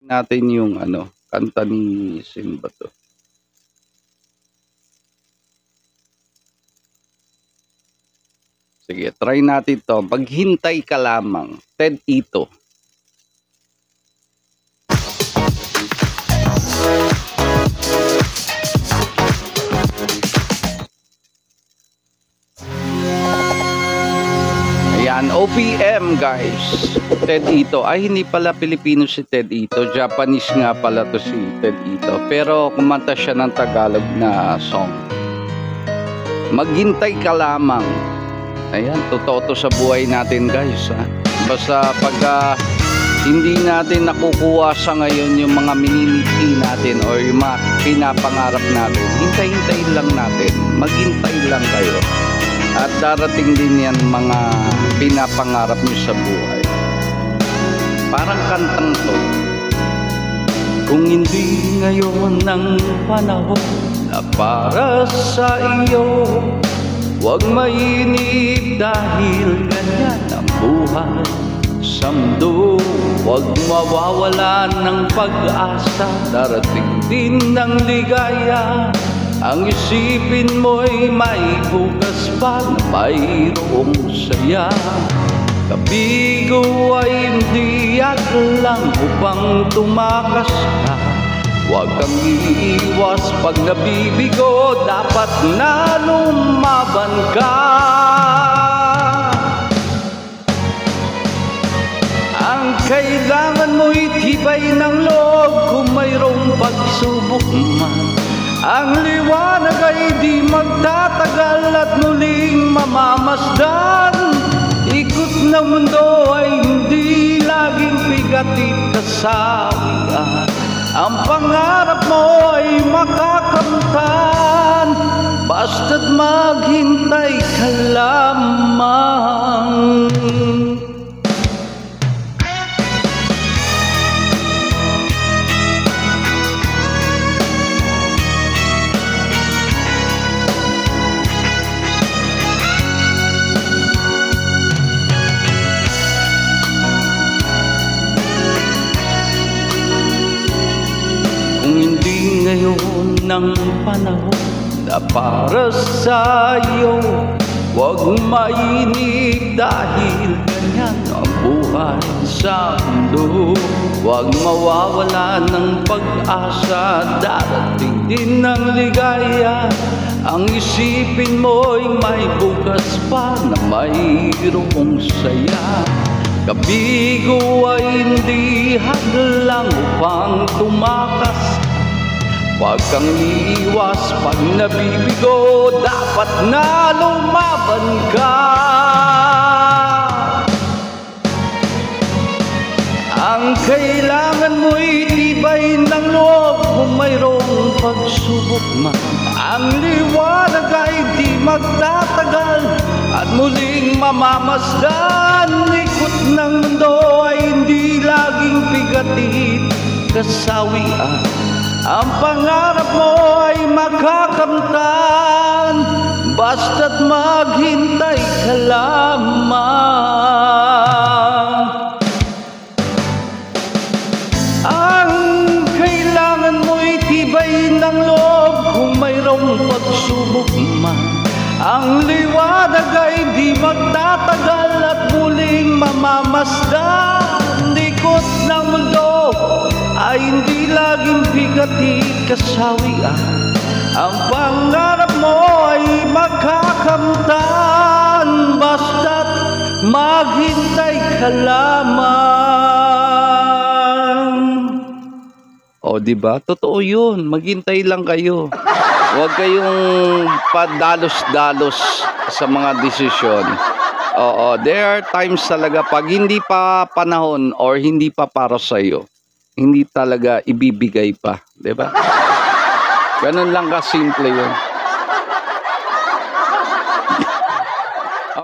natin yung kanta ni Simba to. Sige, try natin to. Paghintay ka lamang. Ted Ito. Ayan, OPM guys. Ted Ito. Ay, hindi pala Pilipino si Ted Ito. Japanese nga pala to si Ted Ito. Pero kumanta siya ng Tagalog na song. Maghintay ka lamang. Ayan, totoo to sa buhay natin guys. Ha? Basta pag hindi natin nakukuha sa ngayon yung mga minimiti natin or yung mga pinapangarap natin, hintay-hintayin lang natin. Maghintay lang kayo. At darating din yan mga pinapangarap nyo sa buhay. Parang kantang to. Kung hindi ngayon ang panahon na para sa iyo, huwag mainip dahil ganyan ang buhay sa mundo. Huwag mawawala ng pag-asa, darating din ng ligaya. Ang isipin mo'y may bukas pa na mayroong saya. Kabigo ay hindi lang upang tumakas ka. Huwag kang iiwas pag nabibigo, dapat na lumaban ka. Ang kailangan mo'y tibay ng loob kung mayroong pagsubok man. Ang liwanag ay di magtatagal at muling mamamasdan. Ikot ng mundo ay hindi laging pigatit kasawian. Ang pangarap mo ay makakamtan, basta't maghintay ka lamang. Kung hindi ngayon ng panahon na para sa iyo, huwag mainip dahil ganyan ang buhay sa mundo. Huwag mawawala ng pag-asa, darating din ng ligaya. Ang isipin mo'y may bukas pa na mayroong saya. Kabigo ay hindi hadlang upang tumakas. Huwag kang iiwas pag nabibigo, dapat na lumaban ka. Ang kailangan mo'y tibay ng loob kung mayroong pagsubok man. Ang liwanag ay di magtatagal at muling mamamasdan. Ikot ng mundo ay hindi laging pigatit kasawian. Ang pangarap mo ay makakamtan, basta't maghintay ka lamang. Ang kailangan mo'y tibay ng loob kung mayroong pagsubok man. Ang liwanag ay di magtatagal at muling mamamasdan. Ikot ng mundo ay hindi laging bigatit kasawian. Ang pangarap mo ay makakamtan, basta't maghintay ka lamang. O diba? Totoo yun. Maghintay lang kayo. Huwag kayong padalos-dalos sa mga desisyon. Oo, there are times talaga pag hindi pa panahon or hindi pa para sa'yo, hindi talaga ibibigay pa. Diba? Ganun lang kasimple yun.